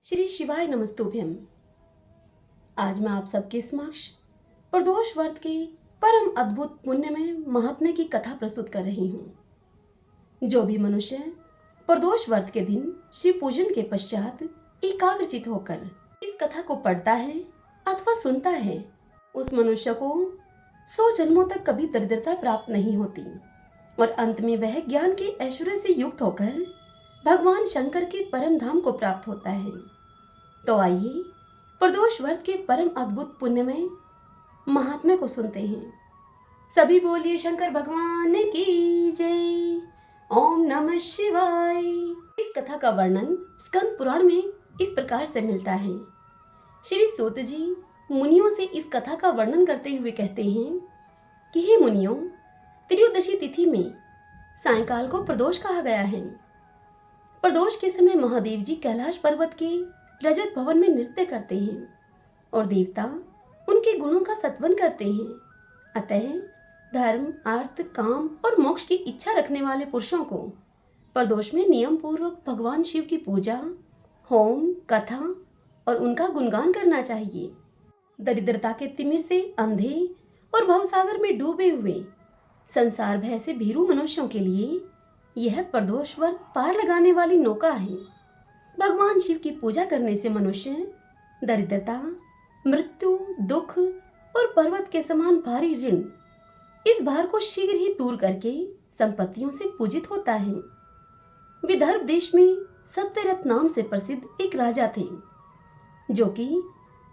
श्री शिवाय नमस्तुभ्यम। आज मैं आप सबके समक्ष प्रदोष व्रत के परम अद्भुत पुण्यमय महात्म्य की कथा प्रस्तुत कर रही हूँ। जो भी मनुष्य प्रदोष व्रत के दिन शिव पूजन के पश्चात एकाग्रचित होकर इस कथा को पढ़ता है अथवा सुनता है, उस मनुष्य को 100 जन्मों तक कभी दरिद्रता प्राप्त नहीं होती और अंत में वह ज्ञान के ऐश्वर्य से युक्त होकर भगवान शंकर के परम धाम को प्राप्त होता है। तो आइए प्रदोष व्रत के परम अद्भुत पुण्यमय महात्म्य को सुनते हैं। सभी बोलिए शंकर भगवान की जय। ओम नमः शिवाय। इस कथा का वर्णन स्कंद पुराण में इस प्रकार से मिलता है। श्री सूत जी मुनियों से इस कथा का वर्णन करते हुए कहते हैं कि हे मुनियों, त्रयोदशी तिथि में सायंकाल को प्रदोष कहा गया है। प्रदोष के समय महादेव जी कैलाश पर्वत के रजत भवन में नृत्य करते हैं और देवता उनके गुणों का सत्वन करते हैं। अतः धर्म, अर्थ, काम और मोक्ष की इच्छा रखने वाले पुरुषों को प्रदोष में नियम पूर्वक भगवान शिव की पूजा, होम, कथा और उनका गुणगान करना चाहिए। दरिद्रता के तिमिर से अंधे और भवसागर में डूबे हुए संसार भय से भीरू मनुष्यों के लिए यह प्रदोष व्रत पार लगाने वाली नौका है। भगवान शिव की पूजा करने से मनुष्य दरिद्रता, मृत्यु, दुख और पर्वत के समान भारी ऋण, इस भार को शीघ्र ही दूर करके संपत्तियों से पूजित होता है। विदर्भ देश में सत्यरथ नाम से प्रसिद्ध एक राजा थे, जो कि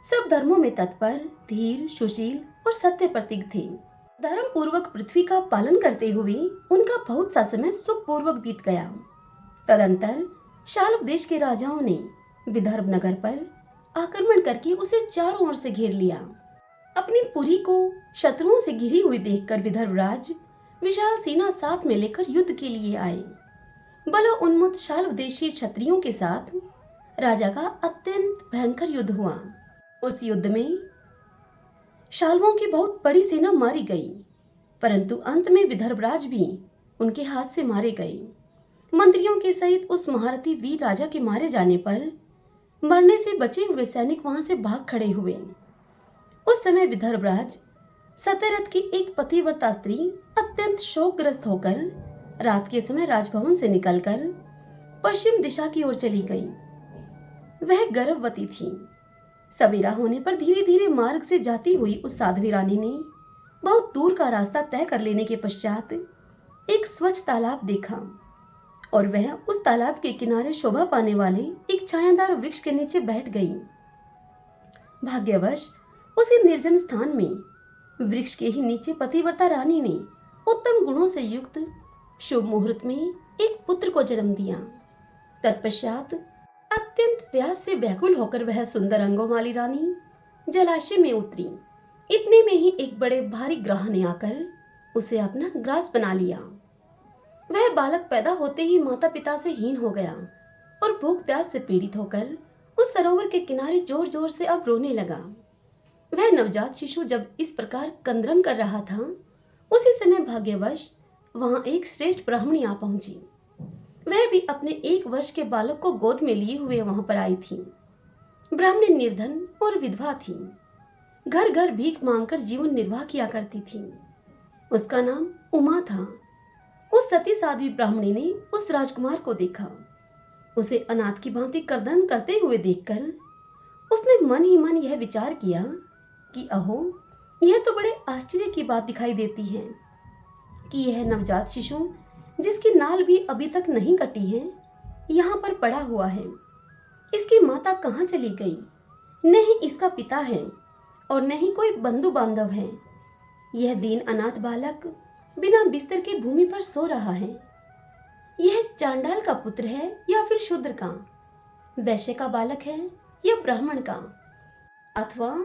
सब धर्मों में तत्पर, धीर, सुशील और सत्य प्रतीक थे। धर्म पूर्वक पृथ्वी का पालन करते हुए उनका बहुत सा समय सुख पूर्वक बीत गया। तदंतर शाल्व देश के राजाओं ने विदर्भ नगर पर आक्रमण करके उसे चारों ओर से घेर लिया। अपनी पुरी को शत्रुओं से घिरी हुई देखकर विदर्भ राज विशाल सेना साथ में लेकर युद्ध के लिए आए। बला उन्मुक्त शाल्व देशी क्षत्रियों के साथ राजा का अत्यंत भयंकर युद्ध हुआ। उस युद्ध में शाल्वों की बहुत बड़ी सेना मारी गई, परंतु अंत में विदर्भराज भी उनके हाथ से मारे गए। मंत्रियों के सहित उस महारथी वीर राजा के मारे जाने पर मरने से बचे हुए सैनिक वहां से भाग खड़े हुए। उस समय विदर्भराज सत्यरथ की एक पतिव्रता स्त्री अत्यंत शोकग्रस्त होकर रात के समय राजभवन से निकलकर पश्चिम दिशा की ओर चली गई। वह गर्भवती थी। सवेरा होने पर धीरे धीरे मार्ग से जाती हुई उस साध्वी रानी ने बहुत दूर का रास्ता तय कर लेने के पश्चात एक स्वच्छ तालाब देखा और वह उस तालाब के किनारे शोभा पाने वाले एक छायादार वृक्ष के नीचे बैठ गई। भाग्यवश उसी निर्जन स्थान में वृक्ष के ही नीचे पतिव्रता रानी ने उत्तम गुणों से युक्त शुभ मुहूर्त में एक पुत्र को जन्म दिया। तत्पश्चात अत्यंत प्यास से व्याकुल होकर वह सुंदर अंगों वाली रानी जलाशय में उतरी। इतने में ही एक बड़े भारी ग्राह ने आकर उसे अपना ग्रास बना लिया। वह बालक पैदा होते ही माता पिता से हीन हो गया और भूख प्यास से पीड़ित होकर उस सरोवर के किनारे जोर जोर से अब रोने लगा। वह नवजात शिशु जब इस प्रकार कंदरम कर रहा था, उसी समय भाग्यवश वहां एक श्रेष्ठ ब्राह्मणी आ पहुंची। वह भी अपने 1 वर्ष के बालक को गोद में लिए हुए वहां पर आई थी। ब्राह्मणी निर्धन और विधवा थी। घर घर भीख मांगकर जीवन निर्वाह किया करती थी। उसका नाम उमा था। उस सती साध्वी ब्राह्मणी ने उस राजकुमार को देखा। उसे अनाथ की भांति कर्दन करते हुए देखकर उसने मन ही मन यह विचार किया कि अहो, यह तो बड़े आश्चर्य की बात दिखाई देती है कि यह नवजात शिशु, जिसकी नाल भी अभी तक नहीं कटी है, यहाँ पर पड़ा हुआ है। इसकी माता कहाँ चली गई? न ही इसका पिता है और न ही कोई बंधु बांधव है। यह दीन अनाथ बालक बिना बिस्तर के भूमि पर सो रहा है। यह चांडाल का पुत्र है या फिर शूद्र का? वैश्य का बालक है या ब्राह्मण का? अथवा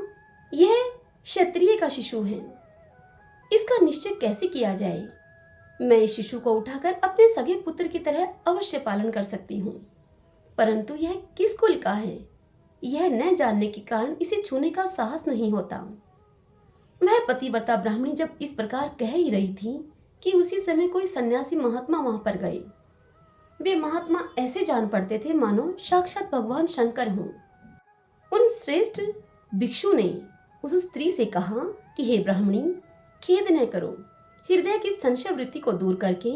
यह क्षत्रिय का शिशु है? इसका निश्चय कैसे किया जाए? मैं इस शिशु को उठाकर अपने सगे पुत्र की तरह अवश्य पालन कर सकती हूँ, परंतु यह किस कुल का है, यह न जानने के कारण इसे छूने का साहस नहीं होता। वह पतिव्रता ब्राह्मणी जब इस प्रकार कह ही रही थी कि उसी समय कोई सन्यासी महात्मा वहां पर गए। वे महात्मा ऐसे जान पड़ते थे मानो साक्षात भगवान शंकर हों। उन श्रेष्ठ भिक्षु ने उस स्त्री से कहा कि हे ब्राह्मणी, खेद न करो, हृदय की संशय वृत्ति को दूर करके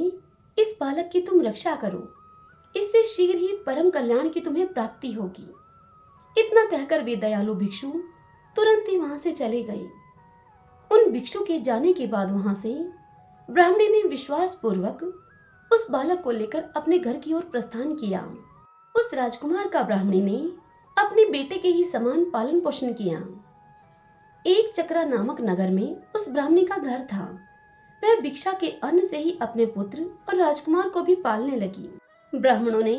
इस बालक की तुम रक्षा करो, इससे शीघ्र ही परम कल्याण की तुम्हें प्राप्ति होगी। इतना कहकर वे दयालु भिक्षु तुरंत ही वहां से चले गए। उन भिक्षु के जाने के बाद वहां से ब्राह्मणी ने विश्वास पूर्वक उस बालक को लेकर अपने घर की ओर प्रस्थान किया। उस राजकुमार का ब्राह्मणी ने अपने बेटे के ही समान पालन पोषण किया। एक चक्रा नामक नगर में उस ब्राह्मणी का घर था। वह भिक्षा के अन्न से ही अपने पुत्र और राजकुमार को भी पालने लगी। ब्राह्मणों ने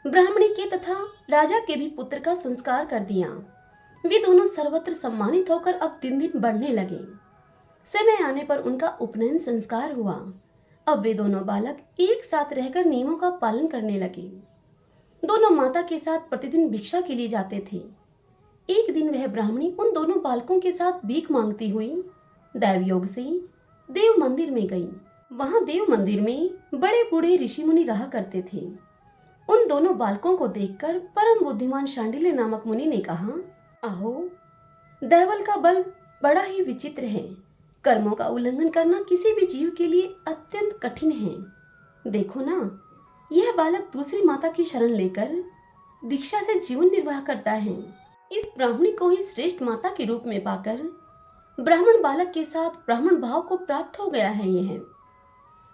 ब्राह्मणी के तथा राजा के भी पुत्र का संस्कार कर दिया। वे दोनों सर्वत्र सम्मानित होकर अब दिन दिन बढ़ने लगे। समय आने पर उनका उपनयन संस्कार हुआ। अब वे दोनों बालक एक साथ रहकर नियमों का पालन करने लगे। दोनों माता के साथ प्रतिदिन भिक्षा के लिए जाते थे। एक दिन वह ब्राह्मणी उन दोनों बालकों के साथ भीख मांगती हुई दैवयोग से देव मंदिर में गई। वहां देव मंदिर में बड़े बूढ़े ऋषि मुनि रहा करते थे। उन दोनों बालकों को देखकर परम बुद्धिमान शांडिल्य नामक मुनि ने कहा, आहो, दैवल का बल बड़ा ही विचित्र है। कर्मों का उल्लंघन करना किसी भी जीव के लिए अत्यंत कठिन है। देखो ना, यह बालक दूसरी माता की शरण लेकर भिक्षा से जीवन निर्वाह करता है। इस ब्राह्मणी को ही श्रेष्ठ माता के रूप में पाकर ब्राह्मण बालक के साथ ब्राह्मण भाव को प्राप्त हो गया है। यह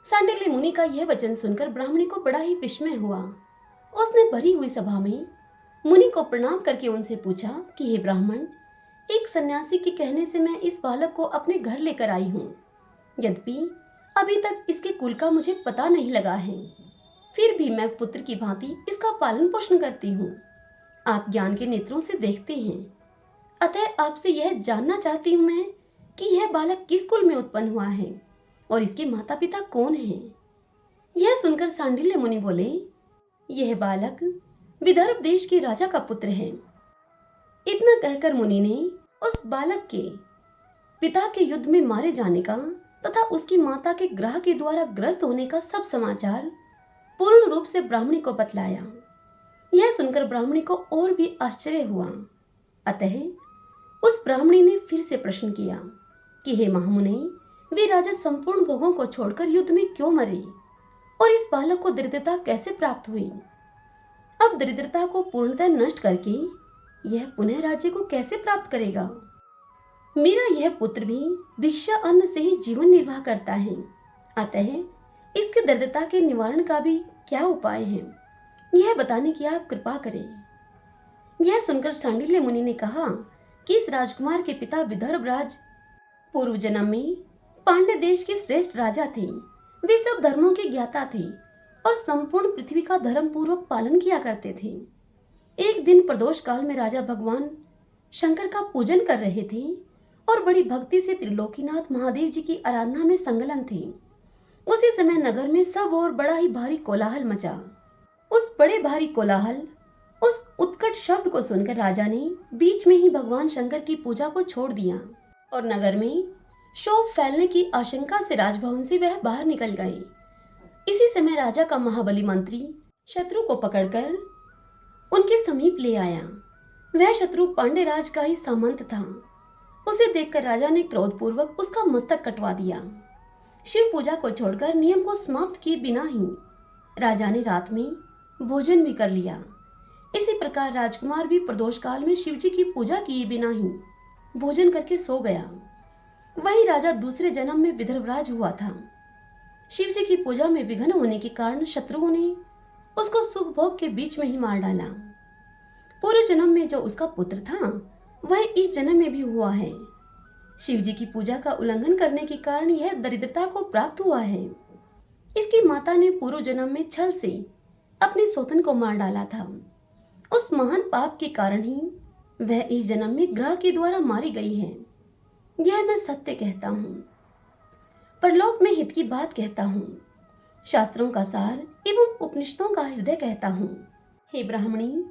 शांडिल्य मुनि का यह वचन सुनकर ब्राह्मणी को बड़ा ही विस्मय हुआ। उसने भरी हुई सभा में मुनि को प्रणाम करके उनसे पूछा कि हे ब्राह्मण, एक सन्यासी के कहने से मैं इस बालक को अपने घर लेकर आई हूँ। यद्यपि अभी तक इसके कुल का मुझे पता नहीं लगा है, फिर भी मैं पुत्र की भांति इसका पालन पोषण करती हूँ। आप ज्ञान के नेत्रों से देखते हैं, अतः आपसे यह जानना चाहती हूँ मैं कि यह बालक किस कुल में उत्पन्न हुआ है और इसके माता पिता कौन हैं। यह सुनकर शांडिल्य मुनि बोले, यह बालक विदर्भ देश के राजा का पुत्र है। इतना कहकर मुनि ने उस बालक के पिता के युद्ध में मारे जाने का तथा उसकी माता के ग्रह के द्वारा ग्रस्त होने का सब समाचार पूर्ण रूप से ब्राह्मणी को बतलाया। यह सुनकर ब्राह्मणी को और भी आश्चर्य हुआ। अतः उस ब्राह्मणी ने फिर से प्रश्न किया कि हे महामुने, वे राजा संपूर्ण भोगों को छोड़कर युद्ध में क्यों मरे और इस बालक को दरिद्रता कैसे प्राप्त हुई? अब दरिद्रता को पूर्णतः नष्ट करके यह पुनः राज्य को कैसे प्राप्त करेगा? मेरा यह पुत्र भी भिक्षा अन्न से ही जीवन निर्वाह करता है, अतः इसके दरिद्रता के निवारण का भी क्या उपाय है, यह बताने की आप कृपा करें। यह सुनकर शांडिल्य मुनि ने कहा कि इस राजकुमार के पिता विदर्भ राज पूर्व जन्म में पांड्य देश के श्रेष्ठ राजा थे। वे सब धर्मों के ज्ञाता थे और संपूर्ण पृथ्वी का धर्म पूर्वक पालन किया करते थे। एक दिन प्रदोष काल में राजा भगवान शंकर का पूजन कर रहे थे और बड़ी भक्ति से त्रिलोकीनाथ महादेव जी की आराधना में संलग्न थे। उसी समय नगर में सब और बड़ा ही भारी कोलाहल मचा। उस बड़े भारी कोलाहल, उस उत्कट शब्द को सुनकर राजा ने बीच में ही भगवान शंकर की पूजा को छोड़ दिया और नगर में शोभ फैलने की आशंका से राजभवन से वह बाहर निकल गए। इसी समय राजा का महाबली मंत्री शत्रु को पकड़कर उनके समीप ले आया। वह शत्रु पांड्य राज का ही सामंत था। उसे देखकर राजा ने क्रोधपूर्वक उसका मस्तक कटवा दिया। शिव पूजा को छोड़कर नियम को समाप्त किए बिना ही राजा ने रात में भोजन भी कर लिया। इसी प्रकार राजकुमार भी प्रदोष काल में शिव जी की पूजा किए बिना ही भोजन करके सो गया। वही राजा दूसरे जन्म में विदर्भराज हुआ था। शिव जी की पूजा में विघ्न होने के कारण शत्रुओं ने उसको सुख भोग के बीच में ही मार डाला। पूर्व जन्म में जो उसका पुत्र था वह इस जन्म में भी हुआ है। शिव जी की पूजा का उल्लंघन करने के कारण यह दरिद्रता को प्राप्त हुआ है। इसकी माता ने पूर्व जन्म में छल से अपने सौतन को मार डाला था। उस महान पाप के कारण ही वह इस जन्म में ग्रह के द्वारा मारी गई है। यह मैं सत्य कहता हूँ, परलोक में हित की बात कहता हूँ, शास्त्रों का सार एवं उपनिषदों का हृदय कहता हूँ। हे ब्राह्मणी,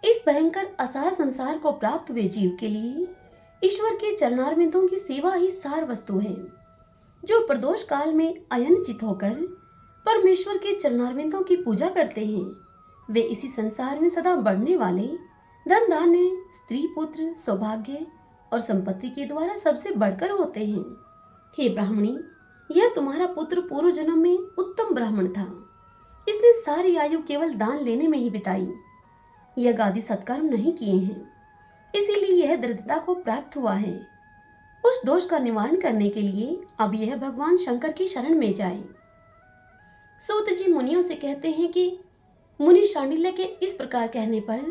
इस भयंकर असार संसार को प्राप्त हुए जीव के लिए ईश्वर के चरणारविंदों की सेवा ही सार वस्तु है। जो प्रदोष काल में अयनचित होकर परमेश्वर के चरणारविंदों की पूजा करते हैं। वे इसी संसार में सदा बढ़ने वाले धन धान्य, स्त्री पुत्र, सौभाग्य और संपत्ति के द्वारा सबसे बढ़कर होते हैं। हे ब्राह्मणी, यह तुम्हारा पुत्र पूर्व जन्म में उत्तम ब्राह्मण था। इसने सारी आयु केवल दान लेने में ही बिताई, यज्ञ आदि सत्कर्म नहीं किए हैं, इसीलिए यह दरिद्रता को प्राप्त हुआ है। उस दोष का निवारण करने के लिए अब यह भगवान शंकर की शरण में जाए। सूत जी मुनियों से कहते हैं कि मुनि शांडिल्य के इस प्रकार कहने पर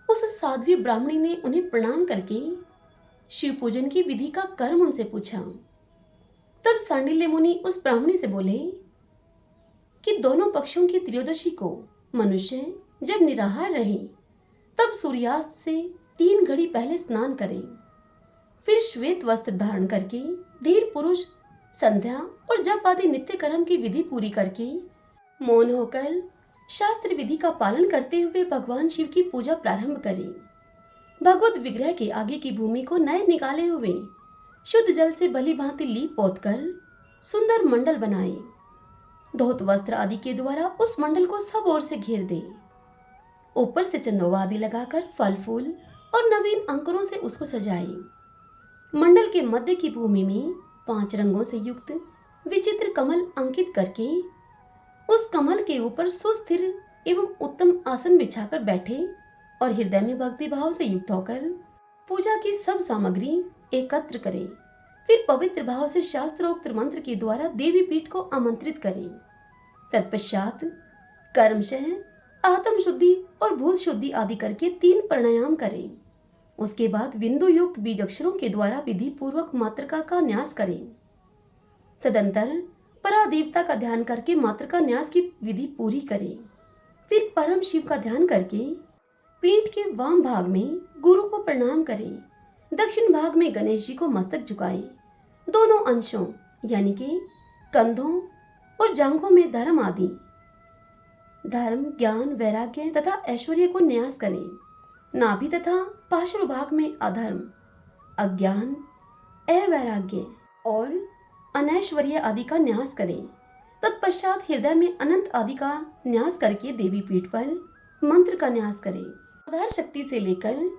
उस साध्वी ब्राह्मणी ने उन्हें प्रणाम करके शिव पूजन की विधि का कर्म उनसे पूछा। तब शांडिल्य मुनि उस ब्राह्मणी से बोले कि दोनों पक्षों की त्रयोदशी को मनुष्य जब निराहार रहे तब सूर्यास्त से 3 घड़ी पहले स्नान करें, फिर श्वेत वस्त्र धारण करके धीर पुरुष संध्या और जप आदि नित्य कर्म की विधि पूरी करके मौन होकर शास्त्र विधि का पालन करते हुए भगवान शिव की पूजा प्रारंभ करें। भगवत विग्रह के आगे की भूमि को नए निकाले हुए शुद्ध जल से भली भांति लीप पोत कर सुंदर मंडल बनाए। धोत वस्त्र आदि के द्वारा उस मंडल को सब ओर से घेर दे। ऊपर से चंदोवा आदि लगाकर फल फूल और नवीन अंकुरों से उसको सजाए। मंडल के मध्य की भूमि में 5 रंगों से युक्त विचित्र कमल अंकित करके उस कमल के ऊपर सुस्थिर एवं उत्तम आसन बिछाकर बैठे और हृदय में भक्ति भाव से युक्त होकर पूजा की सब सामग्री एकत्र करें। फिर पवित्र भाव से शास्त्रोक्त मंत्र के द्वारा देवी पीठ को आमंत्रित करें। तत्पश्चात कर्मशः, आत्म शुद्धि और भूत शुद्धि आदि करके 3 प्राणायाम करें। उसके बाद बिंदु युक्त बीज अक्षरों के द्वारा विधि पूर्वक मातृका का न्यास करें। तदंतर परादेवता का ध्यान करके मातृका न्यास की विधि पूरी करें। फिर परम शिव का ध्यान करके पीठ के वाम भाग में गुरु को प्रणाम करें। दक्षिण भाग में गणेश जी को मस्तक झुकाएं। दोनों अंशों यानी कि कंधों और जांघों में धर्म आदि धर्म, ज्ञान, वैराग्य तथा ऐश्वर्य को न्यास करें। नाभि तथा पार्श्व भाग में अधर्म, अज्ञान, अवैराग्य और अनैश्वर्य आदि का न्यास करें। तत्पश्चात हृदय में अनंत आदि का न्यास करके देवी पीठ पर मंत्र का न्यास करें। आधार शक्ति से लेकर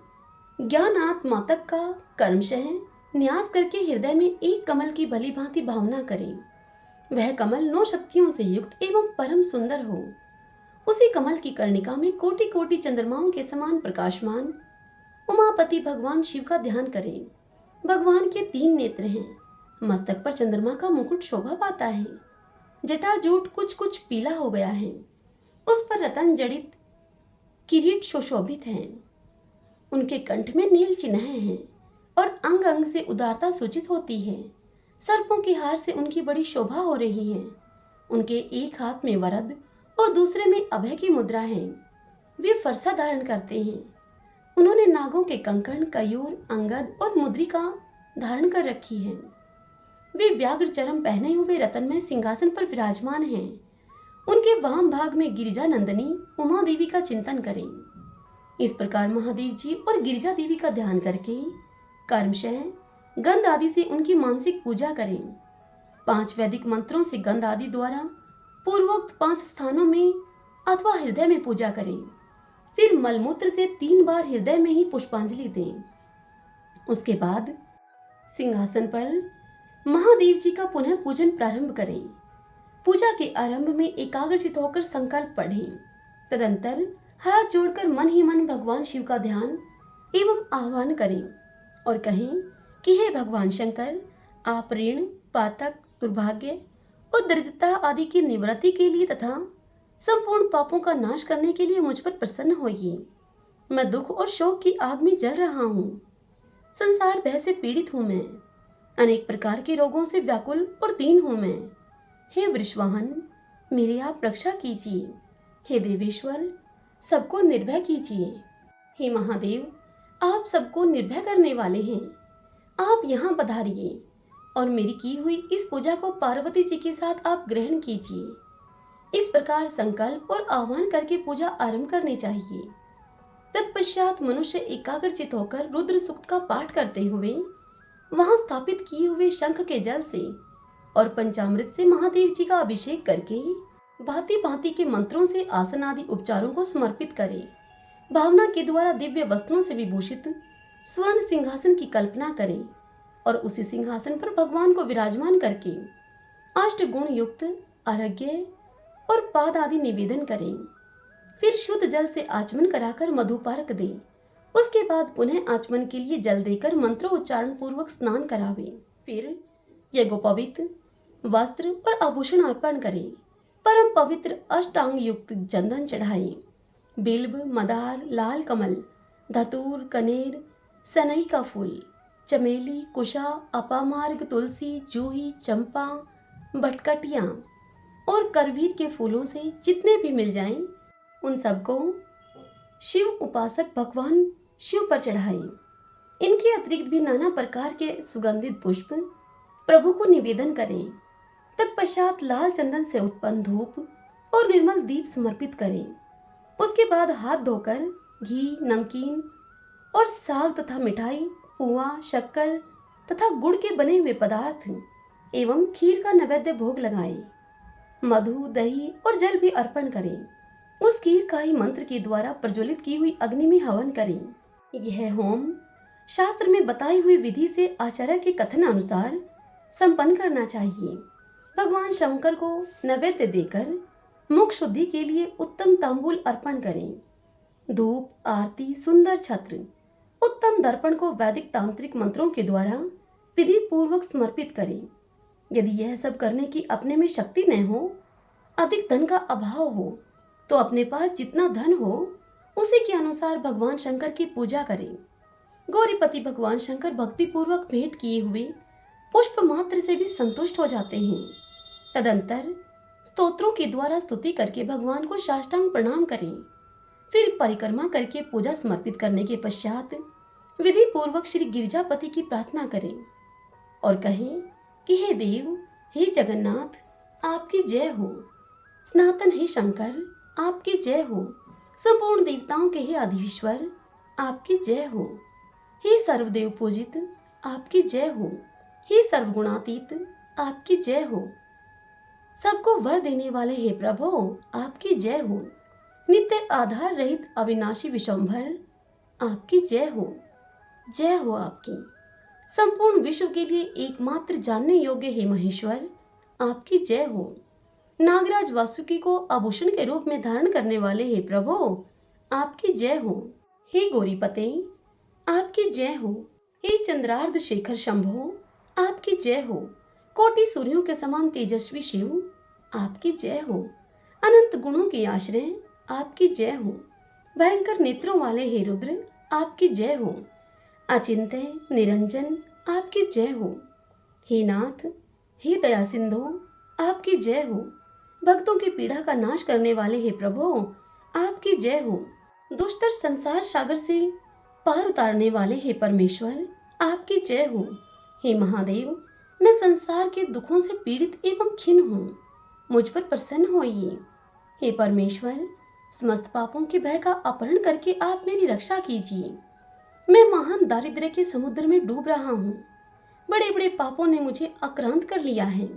ज्ञानात्मा तक का कर्मशः न्यास करके हृदय में एक कमल की भली भांति भावना करें। वह कमल 9 शक्तियों से युक्त एवं परम सुंदर हो। उसी कमल की कर्णिका में कोटि कोटि चंद्रमाओं के समान प्रकाशमान उमापति भगवान शिव का ध्यान करें। भगवान के 3 नेत्र हैं। मस्तक पर चंद्रमा का मुकुट शोभा पाता है। जटाजूट कुछ कुछ पीला हो गया है। उस पर रतन जड़ित किरीट सुशोभित हैं। उनके कंठ में नील चिन्ह हैं और अंग अंग से उदारता सूचित होती है। सर्पों के हार से उनकी बड़ी शोभा हो रही है। उनके एक हाथ में वरद और दूसरे में अभय की मुद्रा है। वे फरसा धारण करते हैं। उन्होंने नागों के कंकण, कयूर, अंगद और मुद्रिका धारण कर रखी है। वे व्याघ्र चरम पहने हुए रतनमय सिंहासन पर विराजमान हैं। उनके वाम भाग में गिरिजा नंदनी उमा देवी का चिंतन करें। इस प्रकार महादेव जी और गिरिजा देवी का ध्यान करके कर्मशः गंध आदि से उनकी मानसिक पूजा करें। 5 वैदिक मंत्रों से गंध आदि द्वारा पूर्वोक्त 5 स्थानों में अथवा हृदय में पूजा करें। फिर मलमूत्र से 3 बार हृदय में ही पुष्पांजलि दें। उसके बाद सिंहासन पर महादेव जी का पुनः पूजन प्रारंभ करें। पूजा के आरंभ में एकाग्रचित होकर संकल्प पढ़ें। तदंतर हाथ जोड़कर मन ही मन भगवान शिव का ध्यान एवं आह्वान करें और कहें कि हे भगवान शंकर, आप ऋण, पातक, दुर्भाग्य और दरिद्रता आदि की निवृत्ति के लिए तथा संपूर्ण पापों का नाश करने के लिए मुझ पर प्रसन्न होइए। मैं दुख और शोक की आग में जल रहा हूँ। संसार भय से पीड़ित हूँ मैं। अनेक प्रकार के रोगों से व्याकुल और दीन हूँ मैं। हे वृषवाहन, मेरी आप रक्षा कीजिए। हे देवेश्वर, सबको निर्भय कीजिए। हे महादेव, आप सबको निर्भय करने वाले हैं। आप यहाँ पधारिए और मेरी की हुई इस पूजा को पार्वती जी के साथ आप ग्रहण कीजिए। इस प्रकार संकल्प और आह्वान करके पूजा आरंभ करनी चाहिए। तत्पश्चात मनुष्य एकाग्रचित होकर रुद्र सूक्त का पाठ करते हुए वहां स्थापित किए हुए शंख के जल से और पंचामृत से महादेव जी का अभिषेक करके भांति भांति के मंत्रों से आसन आदि उपचारों को समर्पित करें। भावना के द्वारा दिव्य वस्त्रों से विभूषित स्वर्ण सिंहासन की कल्पना करें और उसी सिंहासन पर भगवान को विराजमान करके अष्ट गुण युक्त अर्घ्य और पाद आदि निवेदन करें। फिर शुद्ध जल से आचमन कराकर मधुपारक दें। उसके बाद पुनः आचमन के लिए जल देकर मंत्रोच्चारण पूर्वक स्नान करावें। फिर यज्ञोपवीत वस्त्र और आभूषण अर्पण करें। परम पवित्र अष्टांग युक्त चंदन चढ़ाएं। बिल्व, मदार, लाल कमल, धतूर, कनेर, सनई का फूल, चमेली, कुशा, अपामार्ग, तुलसी, जूही, चंपा, भटकटियां और करवीर के फूलों से जितने भी मिल जाएं, उन सबको शिव उपासक भगवान शिव पर चढ़ाएं। इनके अतिरिक्त भी नाना प्रकार के सुगंधित पुष्प प्रभु को निवेदन करें। तत्पश्चात लाल चंदन से उत्पन्न धूप और निर्मल दीप समर्पित करें। उसके बाद हाथ धोकर घी, नमकीन और साग तथा मिठाई, पुआ, शक्कर तथा गुड़ के बने हुए पदार्थ एवं खीर का नैवेद्य भोग लगाएं। मधु, दही और जल भी अर्पण करें। उस खीर का ही मंत्र के द्वारा प्रज्वलित की हुई अग्नि में हवन करें। यह होम शास्त्र में बताई हुई विधि से आचार्य के कथन अनुसार संपन्न करना चाहिए। भगवान शंकर को नैवेद्य देकर मुख शुद्धि के लिए उत्तम तांबूल अर्पण करें। धूप, आरती, सुंदर छत्र, उत्तम दर्पण को वैदिक तांत्रिक मंत्रों के द्वारा विधि पूर्वक समर्पित करें। यदि यह सब करने की अपने में शक्ति न हो, अधिक धन का अभाव हो, तो अपने पास जितना धन हो उसी के अनुसार भगवान शंकर की पूजा करें। गौरीपति भगवान शंकर भक्ति पूर्वक भेंट किए हुए पुष्प मात्र से भी संतुष्ट हो जाते हैं। तदंतर स्तोत्रों के द्वारा स्तुति करके भगवान को साष्टांग प्रणाम करें। फिर परिक्रमा करके पूजा समर्पित करने के पश्चात विधि पूर्वक श्री गिरिजापति की प्रार्थना करें और कहें कि हे देव, हे जगन्नाथ, आपकी जय हो। सनातन हे शंकर, आपकी जय हो। संपूर्ण देवताओं के हे अधीश्वर, आपकी जय हो। हे सर्वदेव पूजित, आपकी जय हो। हे सर्वगुणातीत, आपकी जय हो। सबको वर देने वाले हे प्रभु, आपकी जय हो। नित्य आधार रहित अविनाशी विशंभर, आपकी जय हो। जय हो आपकी। संपूर्ण विश्व के लिए एकमात्र जानने योग्य हे महेश्वर, आपकी जय हो। नागराज वासुकी को आभूषण के रूप में धारण करने वाले हे प्रभु, आपकी जय हो। हे गौरीपते, आपकी जय हो। हे चंद्रार्ध शेखर शंभो, आपकी जय हो। कोटि सूर्यों के समान तेजस्वी शिव, आपकी जय हो। अनंत गुणों के आश्रय, आपकी जय हो। भयंकर नेत्रों वाले हे रुद्र, आपकी जय हो। अचिंत्य निरंजन, आपकी जय हो। हे नाथ, हे दया सिंधु, आपकी जय हो। भक्तों की पीड़ा का नाश करने वाले हे प्रभु, आपकी जय हो। दुष्टर संसार सागर से पार उतारने वाले हे परमेश्वर, आपकी जय हो। हे महादेव, मैं संसार के दुखों से पीड़ित एवं खिन्न हूँ, मुझ पर प्रसन्न होइए। हे परमेश्वर, समस्त पापों के भय का अपहरण करके आप मेरी रक्षा कीजिए। मैं महान दारिद्र्य के समुद्र में डूब रहा हूँ। बड़े बड़े पापों ने मुझे आक्रांत कर लिया है।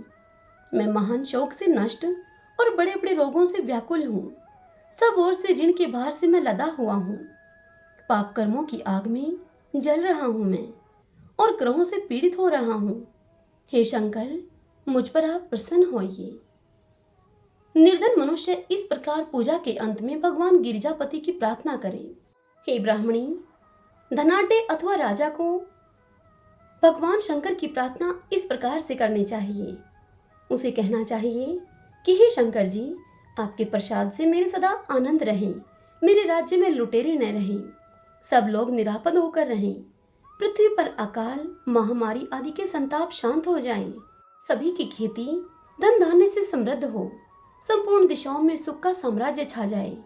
मैं महान शोक से नष्ट और बड़े बड़े रोगों से व्याकुल हूँ। सब ओर से ऋण के भार से मैं लदा हुआ हूँ। पाप कर्मों की आग में जल रहा हूँ मैं और ग्रहों से पीड़ित हो रहा हूँ। हे शंकर, मुझ पर आप प्रसन्न होइए। निर्धन मनुष्य इस प्रकार पूजा के अंत में भगवान गिरिजापति की प्रार्थना करे। हे ब्राह्मणी, धनाढ्य अथवा राजा को भगवान शंकर की प्रार्थना इस प्रकार से करनी चाहिए। उसे कहना चाहिए कि हे शंकर जी, आपके प्रसाद से मेरे सदा आनंद रहे। मेरे राज्य में लुटेरे न रहें। सब लोग निरापद होकर रहें। पृथ्वी पर अकाल, महामारी आदि के संताप शांत हो जाएं। सभी की खेती धन धान्य से समृद्ध हो। संपूर्ण दिशाओं में सुख का साम्राज्य छा जाए।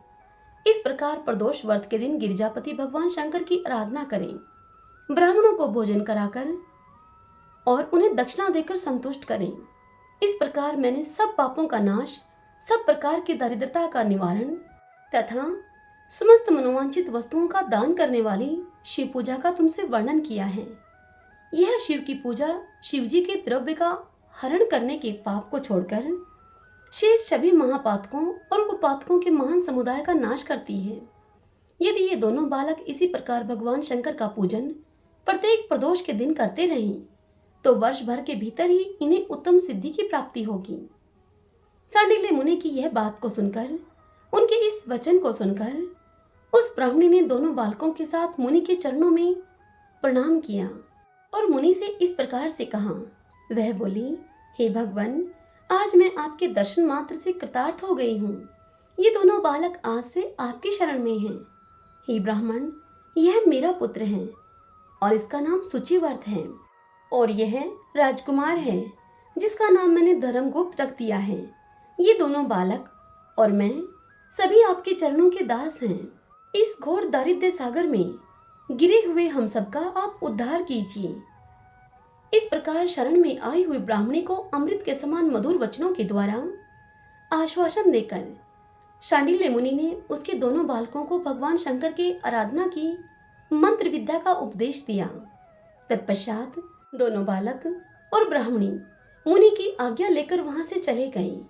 इस प्रकार प्रदोष व्रत के दिन गिरिजापति भगवान शंकर की आराधना करें। ब्राह्मणों को भोजन कराकर और उन्हें दक्षिणा देकर संतुष्ट करें। इस प्रकार मैंने सब पापों का नाश, सब प्रकार की दरिद्रता का निवारण तथा समस्त मनोवांछित वस्तुओं का दान करने वाली शिव पूजा का तुमसे वर्णन किया है। यह शिव की पूजा शिव जी के द्रव्य का हरण करने के पाप को छोड़कर शेष सभी महापातकों और उपपातकों के महान समुदाय का नाश करती है। यदि ये दोनों बालक इसी प्रकार भगवान शंकर का पूजन प्रत्येक प्रदोष के दिन करते रहें तो वर्ष भर के भीतर ही इन्हें उत्तम सिद्धि की प्राप्ति होगी। सांडिल्य मुनि की यह बात को सुनकर, उनके इस वचन को सुनकर, उस ब्राह्मणी ने दोनों बालकों के साथ मुनि के चरणों में प्रणाम किया और मुनि से इस प्रकार से कहा। वह बोली, हे भगवान, आज मैं आपके दर्शन मात्र से कृतार्थ हो गई हूँ। ये दोनों बालक आज से आपकी शरण में हैं। हे ब्राह्मण, यह मेरा पुत्र है और इसका नाम सुचिवर्त है, और यह राजकुमार है जिसका नाम मैंने धर्मगुप्त रख दिया है। ये दोनों बालक और मैं सभी आपके चरणों के दास हैं। इस घोर दारिद्र्य सागर में गिरे हुए हम सबका आप उद्धार कीजिए। इस प्रकार शरण में आई हुई ब्राह्मणी को अमृत के समान मधुर वचनों के द्वारा आश्वासन देकर शांडिल्य मुनि ने उसके दोनों बालकों को भगवान शंकर की आराधना की मंत्र विद्या का उपदेश दिया। तत्पश्चात दोनों बालक और ब्राह्मणी मुनि की आज्ञा लेकर वहां से चले गए।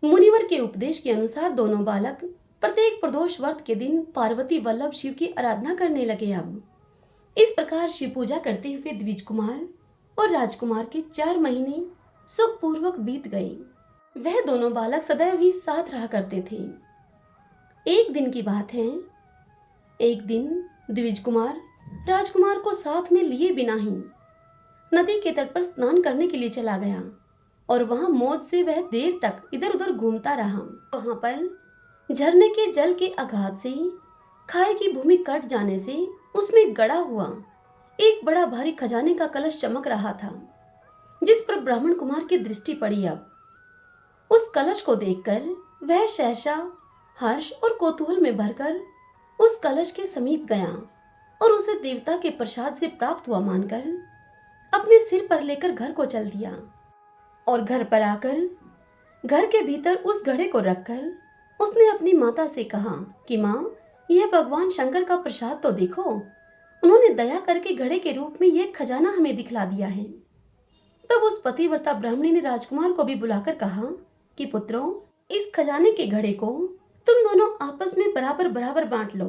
मुनिवर के उपदेश के अनुसार दोनों बालक प्रत्येक प्रदोष व्रत के दिन पार्वती वल्लभ शिव की आराधना करने लगे। अब इस प्रकार शिव पूजा करते हुए द्विज कुमार और राजकुमार के 4 महीने सुखपूर्वक बीत गए। वह दोनों बालक सदैव ही साथ रहा करते थे। एक दिन की बात है, एक दिन द्विज कुमार राजकुमार को साथ में लिए बिना ही नदी के तट पर स्नान करने के लिए चला गया और वहां मौज से वह देर तक इधर उधर घूमता रहा। वहां पर झरने के जल के आघात से खाई की भूमि कट जाने से उसमें गड़ा हुआ एक बड़ा भारी खजाने का कलश चमक रहा था, जिस पर ब्राह्मण कुमार की दृष्टि पड़ी। अब उस कलश को देखकर वह सहसा हर्ष और कौतूहल में भरकर उस कलश के समीप गया और उसे देवता के प्रसाद से प्राप्त हुआ मानकर अपने सिर पर लेकर घर को चल दिया। और घर पर आकर घर के भीतर उस घड़े को रखकर उसने अपनी माता से कहा कि माँ, यह भगवान शंकर का प्रसाद तो देखो, उन्होंने दया करके घड़े के रूप में यह खजाना हमें दिखला दिया है। तब उस पतिव्रता ब्राह्मणी ने राजकुमार को भी बुलाकर कहा कि पुत्रों, इस खजाने के घड़े को तुम दोनों आपस में बराबर बराबर बांट लो।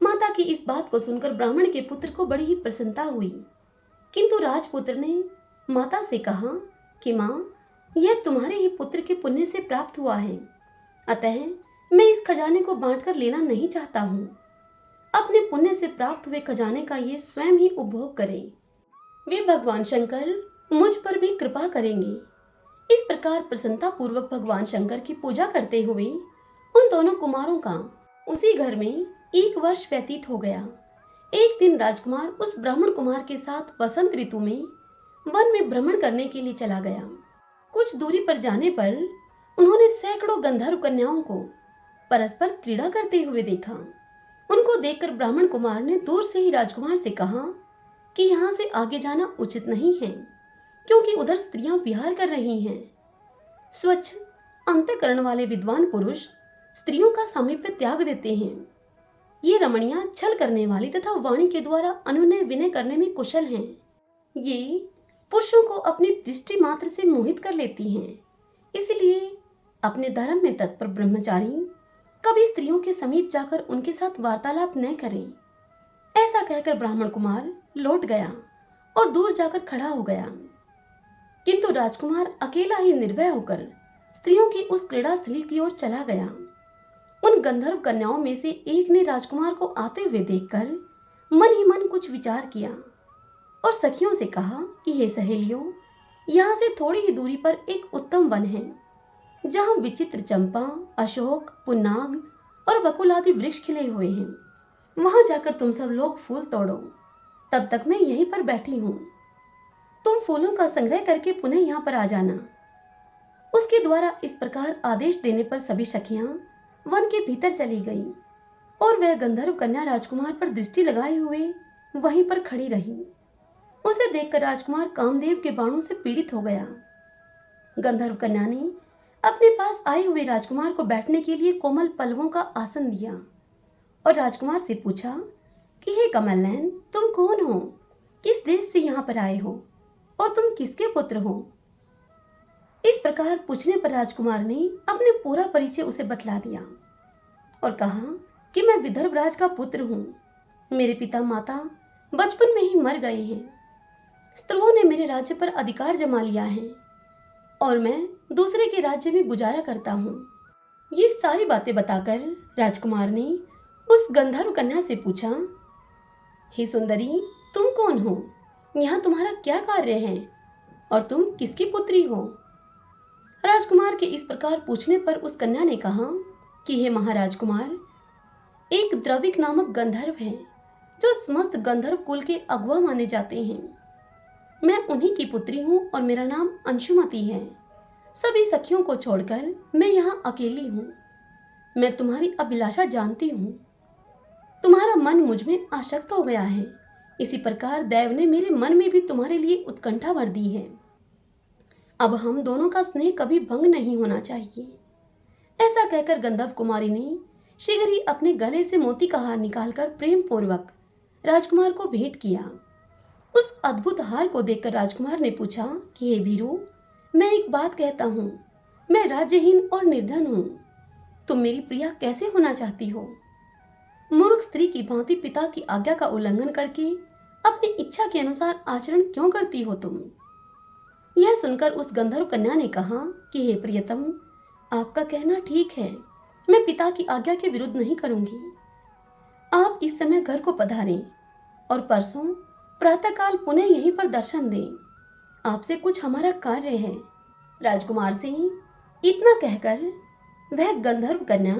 माता की इस बात को सुनकर ब्राह्मण के पुत्र को बड़ी ही प्रसन्नता हुई, किंतु राजपुत्र ने माता से कहा कि माँ, यह तुम्हारे ही पुत्र के पुण्य से प्राप्त हुआ है, अतः मैं इस खजाने को बांटकर लेना नहीं चाहता हूँ। अपने पुण्य से प्राप्त हुए खजाने का ये स्वयं ही उपभोग करे। वे भगवान शंकर मुझ पर भी कृपा करेंगे। इस प्रकार प्रसन्नता पूर्वक भगवान शंकर की पूजा करते हुए उन दोनों कुमारों का उसी घर में 1 वर्ष व्यतीत हो गया। एक दिन राजकुमार उस ब्राह्मण कुमार के साथ वसंत ऋतु में वन में भ्रमण करने के लिए चला गया। कुछ दूरी पर जाने पर उन्होंने सैकड़ों गंधर्व कन्याओं को परस्पर क्रीड़ा करते हुए देखा। उनको देखकर ब्राह्मण कुमार ने दूर से ही राजकुमार से कहा कि यहाँ से आगे जाना उचित नहीं है, क्योंकि उधर स्त्रियां विहार कर रही हैं। स्वच्छ अंतःकरण वाले विद्वान पुरुष स्त्रियों का सामीप्य त्याग देते हैं। ये रमणियां छल करने वाली तथा वाणी के द्वारा अनुनय विनय करने में कुशल हैं। ये पुरुषों को अपनी दृष्टि मात्र से मोहित कर लेती हैं। इसलिए अपने धर्म में तत्पर ब्रह्मचारी कभी स्त्रियों के समीप जाकर उनके साथ वार्तालाप न करें। ऐसा कहकर ब्राह्मण कुमार लौट गया और दूर जाकर खड़ा हो गया। किंतु राजकुमार अकेला ही निर्भय होकर स्त्रियों की उस क्रीड़ा स्थली की ओर चला गया। उन गंधर्व कन्याओं में से एक ने राजकुमार को आते हुए देखकर मन ही मन कुछ विचार किया और सखियों से कहा कि हे सहेलियों, यहाँ से थोड़ी ही दूरी पर एक उत्तम वन है, जहाँ विचित्र चंपा, अशोक, पुन्नाग और बकुल आदि वृक्ष खिले हुए हैं। वहां जाकर तुम सब लोग फूल तोड़ो, तब तक मैं यहीं पर बैठी हूँ। तुम फूलों का संग्रह करके पुनः यहाँ पर आ जाना। उसके द्वारा इस प्रकार आदेश देने पर सभी सखियां वन के भीतर चली गई और वह गंधर्व कन्या राजकुमार पर दृष्टि लगाए हुए वहीं पर खड़ी रही। उसे देखकर राजकुमार कामदेव के बाणों से पीड़ित हो गया। गंधर्व कन्या ने अपने पास आए हुए राजकुमार को बैठने के लिए कोमल पल्लवों का आसन दिया और राजकुमार से पूछा कि हे कमलनयन, तुम कौन हो, किस देश से यहाँ पर आए हो और तुम किसके पुत्र हो? इस प्रकार पूछने पर राजकुमार ने अपने पूरा परिचय उसे बतला दिया और कहा कि मैं विदर्भ राज का पुत्र हूँ। मेरे पिता माता बचपन में ही मर गए हैं। स्त्रुवों ने मेरे राज्य पर अधिकार जमा लिया है और मैं दूसरे के राज्य में गुजारा करता हूँ। ये सारी बातें बताकर राजकुमार ने उस गंधर्व कन्या से पूछा, हे सुंदरी, तुम कौन हो? यहाँ तुम्हारा क्या कार्य है और तुम किसकी पुत्री हो? राजकुमार के इस प्रकार पूछने पर उस कन्या ने कहा कि हे महाराजकुमार, एक द्रविक नामक गंधर्व है जो समस्त गंधर्व कुल के अगुआ माने जाते हैं। मैं उन्हीं की पुत्री हूँ और मेरा नाम अंशुमति है। सभी सखियों को छोड़कर मैं यहाँ अकेली हूँ। मैं तुम्हारी अभिलाषा जानती हूँ। तुम्हारा मन मुझ में आसक्त हो गया है। इसी प्रकार देव ने मेरे मन में भी तुम्हारे लिए उत्कंठा भर दी है। अब हम दोनों का स्नेह कभी भंग नहीं होना चाहिए। ऐसा कहकर गंधर्व कुमारी ने शीघ्र ही अपने गले से मोती का हार निकालकर प्रेम पूर्वक राजकुमार को भेंट किया। उस अद्भुत हार को देखकर राजकुमार ने पूछा कि हे वीरू, मैं एक बात कहता हूँ, मैं राज्यहीन और निर्धन हूँ। तुम मेरी प्रिया कैसे होना चाहती हो? मूर्ख स्त्री की भांति पिता की आज्ञा का उल्लंघन करके अपनी इच्छा के अनुसार आचरण क्यों करती हो तुम? यह सुनकर उस गंधर्व कन्या ने कहा कि हे प्रियतम, आपका कहना ठीक है। मैं पिता की आज्ञा के विरुद्ध नहीं करूंगी। आप इस समय घर को पधारें और परसों प्रातःकाल पुनः यहीं पर दर्शन दें। आपसे कुछ हमारा कार्य है। राजकुमार से इतना कहकर वह गंधर्व कन्या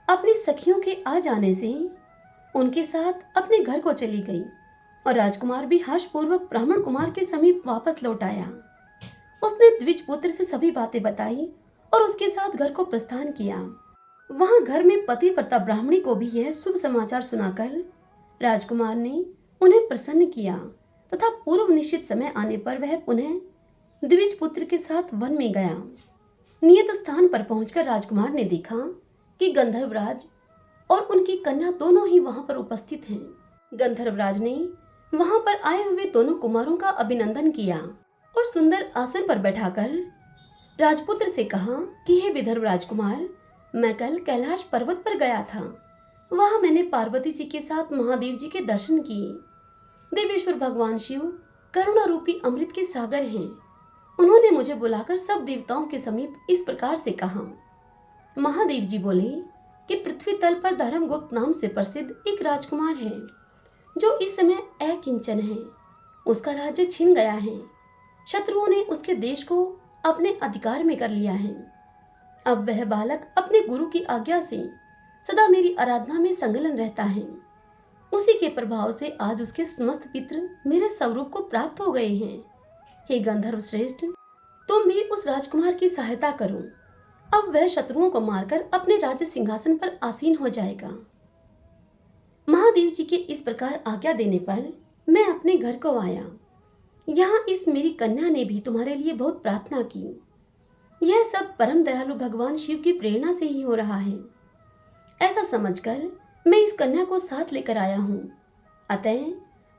अपनी सखियों के आ जाने से उनके साथ अपने घर को चली गई और राजकुमार भी हर्षपूर्वक ब्राह्मण कुमार के समीप वापस लौट आया। उसने द्विज पुत्र से सभी बातें बताई और उसके साथ घर को प्रस्थान किया। वहां घर में पतिव्रता ब्राह्मणी को भी यह शुभ समाचार सुनाकर राजकुमार ने उन्हें प्रसन्न किया तथा पूर्व निश्चित समय आने पर वह पुनः द्विज पुत्र के साथ वन में गया। नियत स्थान पर पहुंचकर राजकुमार ने देखा कि गंधर्वराज और उनकी कन्या दोनों ही वहां पर उपस्थित हैं। गंधर्वराज ने वहां पर आए हुए दोनों कुमारों का अभिनंदन किया और सुंदर आसन पर बैठाकर राजपुत्र से कहा कि हे विदर्भ राजकुमार, मैं कल कैलाश पर्वत पर गया था। वहां मैंने पार्वती जी के साथ महादेव जी के दर्शन किए। देवेश्वर भगवान शिव करुणा रूपी अमृत के सागर हैं। उन्होंने मुझे बुलाकर सब देवताओं के समीप इस प्रकार से कहा। महादेव जी बोले कि पृथ्वी तल पर धर्मगुप्त नाम से प्रसिद्ध एक राजकुमार है जो इस समय अकिंचन है। उसका राज्य छिन गया है। शत्रुओं ने उसके देश को अपने अधिकार में कर लिया है। अब वह बालक अपने गुरु की आज्ञा से सदा मेरी आराधना में संलग्न रहता है। उसी के प्रभाव से आज उसके समस्त पितृ मेरे स्वरूप को प्राप्त हो गए हैं। हे गंधर्व श्रेष्ठ, तुम भी उस राजकुमार की सहायता करो। अब वह शत्रुओं को मारकर अपने राज्य सिंहासन पर आसीन हो जाएगा। महादेव जी के इस प्रकार आज्ञा देने पर मैं अपने घर को आया। यहाँ इस मेरी कन्या ने भी तुम्हारे लिए बहुत प्रार्थना की। यह सब परम दयालु भगवान शिव की प्रेरणा से ही हो रहा है। ऐसा समझकर मैं इस कन्या को साथ लेकर आया हूँ। अतः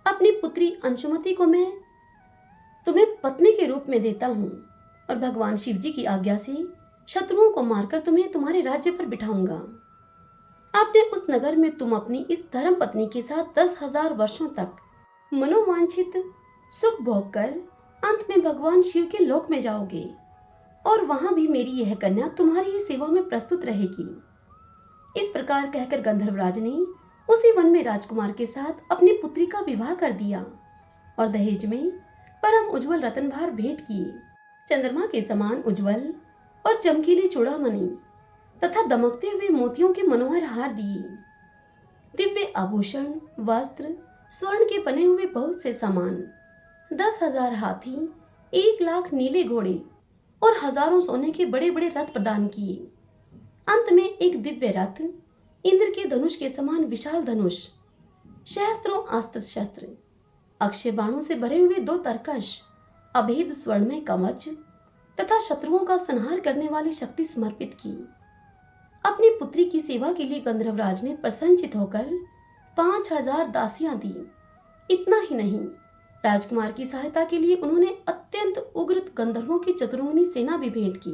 अपनी पुत्री अंशुमति को मैं तुम्हें पत्नी के रूप में देता हूँ और भगवान शिव जी की आज्ञा से शत्रुओं को मारकर तुम्हें तुम्हारे राज्य पर बिठाऊंगा। आपने उस नगर में तुम अपनी इस धर्म पत्नी के साथ 10,000 वर्षों तक मनोवांछित सुख भोग कर अंत में भगवान शिव के लोक में जाओगे और वहां भी मेरी यह कन्या तुम्हारी ही सेवा में प्रस्तुत रहेगी। इस प्रकार कहकर गंधर्वराज ने उसी वन में राजकुमार के साथ अपनी पुत्री का विवाह कर दिया और दहेज में परम उज्जवल रत्नभार भेंट किए। चंद्रमा के समान उज्जवल और चमकीली चूड़ामणि तथा दमकते हुए मोतियों के मनोहर हार दिए। दिव्य आभूषण, वस्त्र, स्वर्ण के बने हुए बहुत से सामान, 10,000 हाथी, 1,00,000 नीले घोड़े और हजारों सोने के बड़े बड़े रथ प्रदान किए। अंत में एक दिव्य रथ, इंद्र के धनुष के समान विशाल धनुष, सहस्त्रों अस्त्र शस्त्र, अक्षय बाणों से भरे हुए 2 तरकश, अभेद स्वर्णमय कवच तथा शत्रुओं का संहार करने वाली शक्ति समर्पित की। अपनी पुत्री की सेवा के लिए गंधर्वराज ने प्रसन्नचित होकर 5,000 दासियां दी। इतना ही नहीं, राजकुमार की सहायता के लिए उन्होंने अत्यंत उग्र गंधर्वों की चतुरंगिनी सेना भी भेंट की।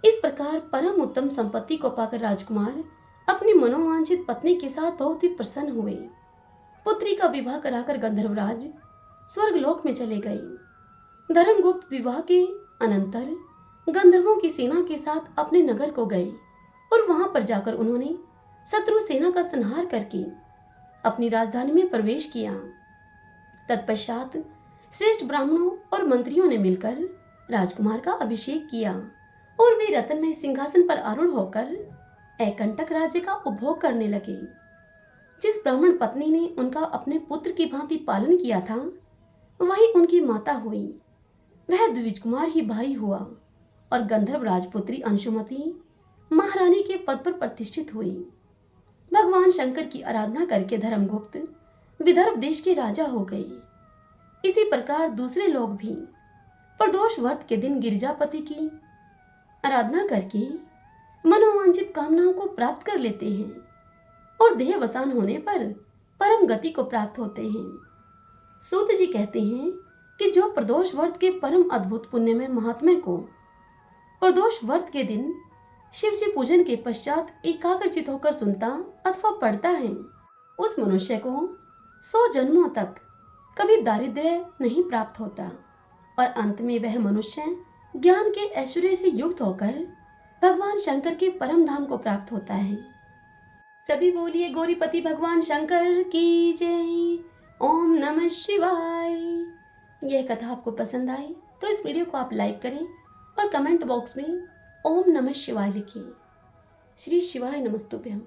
इस प्रकार परम उत्तम संपत्ति को पाकर राजकुमार अपनी मनोवांछित पत्नी के साथ बहुत ही प्रसन्न हुए। पुत्री का विवाह कराकर गंधर्वराज स्वर्गलोक में चले गए। धर्मगुप्त विवाह के अनंतर गंधर्वों की सेना के साथ अपने नगर को गए और वहां पर जाकर उन्होंने शत्रु सेना का संहार करके अपनी राजधानी में प्रवेश किया। तत्पश्चात श्रेष्ठ ब्राह्मणों और मंत्रियों ने मिलकर राजकुमार का अभिषेक किया और वे रत्नमय सिंहासन पर आरूढ़ होकर एकंटक राज्य का उपभोग करने लगे। जिस ब्राह्मण पत्नी ने उनका अपने पुत्र की भांति पालन किया था वही उनकी माता हुई। वह द्विज कुमार ही भाई हुआ और गंधर्व राजपुत्री अंशुमति महारानी के पद पर प्रतिष्ठित हुई। भगवान शंकर की आराधना करके धर्मगुप्त विदर्भ देश के राजा हो गए। इसी प्रकार दूसरे लोग भी प्रदोष व्रत के दिन गिरिजापति की आराधना करके मनोवांछित कामनाओं को प्राप्त कर लेते हैं और देहवसान होने पर परम गति को प्राप्त होते हैं। सूत जी कहते हैं कि जो प्रदोष व्रत के परम अद्भुत पुण्य में महात्म्य को प्रदोष व्रत के दिन शिव जी पूजन के पश्चात एकाग्रचित होकर सुनता अथवा पढ़ता है, उस मनुष्य को 100 जन्मों तक कभी दारिद्र्य नहीं प्राप्त होता और अंत में वह मनुष्य ज्ञान के ऐश्वर्य से युक्त होकर भगवान शंकर के परम धाम को प्राप्त होता है। सभी बोलिए गौरीपति भगवान शंकर की जय। ओम नमः शिवाय। यह कथा आपको पसंद आई तो इस वीडियो को आप लाइक करें और कमेंट बॉक्स में ओम नमः शिवाय लिखिए। श्री शिवाय नमस्तुभ्यम।